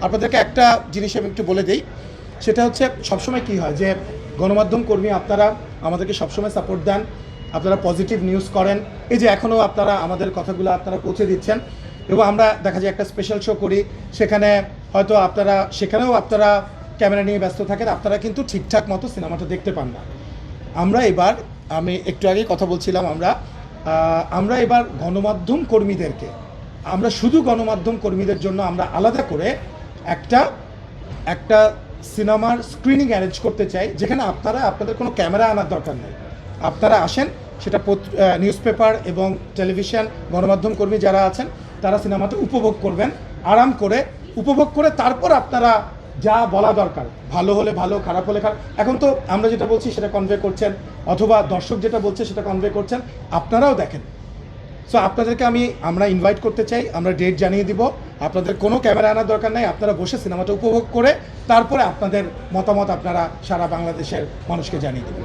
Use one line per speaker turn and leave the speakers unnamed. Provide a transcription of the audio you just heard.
আপনাদেরকে একটা জিনিস আমি একটু বলে দেই, সেটা হচ্ছে সবসময় কি হয় যে গণমাধ্যম কর্মী আপনারা আমাদেরকে সবসময় সাপোর্ট দেন, আপনারা পজিটিভ নিউজ করেন, এই যে এখনও আপনারা আমাদের কথাগুলো আপনারা পৌঁছে দিচ্ছেন এবং আমরা দেখা যায় একটা স্পেশাল শো করি, সেখানে হয়তো সেখানেও আপনারা ক্যামেরা নিয়ে ব্যস্ত থাকেন, আপনারা কিন্তু ঠিকঠাক মতো সিনেমাটা দেখতে পান না। আমি একটু আগেই কথা বলছিলাম, আমরা এবার গণমাধ্যম কর্মীদেরকে, আমরা শুধু গণমাধ্যম কর্মীদের জন্য আমরা আলাদা করে একটা সিনেমার স্ক্রিনিং অ্যারেঞ্জ করতে চাই, যেখানে আপনাদের কোনো ক্যামেরা আনার দরকার নেই। আপনারা আসেন, সেটা নিউজ পেপার এবং টেলিভিশন গণমাধ্যম কর্মী যারা আছেন তারা সিনেমাটা উপভোগ করবেন, আরাম করে উপভোগ করে তারপর আপনারা যা বলা দরকার, ভালো হলে ভালো, খারাপ হলে খারাপ, এখন তো আমরা যেটা বলছি সেটা কনভে করছেন, অথবা দর্শক যেটা বলছে সেটা কনভে করছেন, আপনারাও দেখেন। সো আপনাদেরকে আমরা ইনভাইট করতে চাই, আমরা ডেট জানিয়ে দিব, আপনাদের কোনো ক্যামেরা আনার দরকার নেই, আপনারা বসে সিনেমাটা উপভোগ করে তারপরে আপনাদের মতামত আপনারা সারা বাংলাদেশের মানুষকে জানিয়ে দেবেন।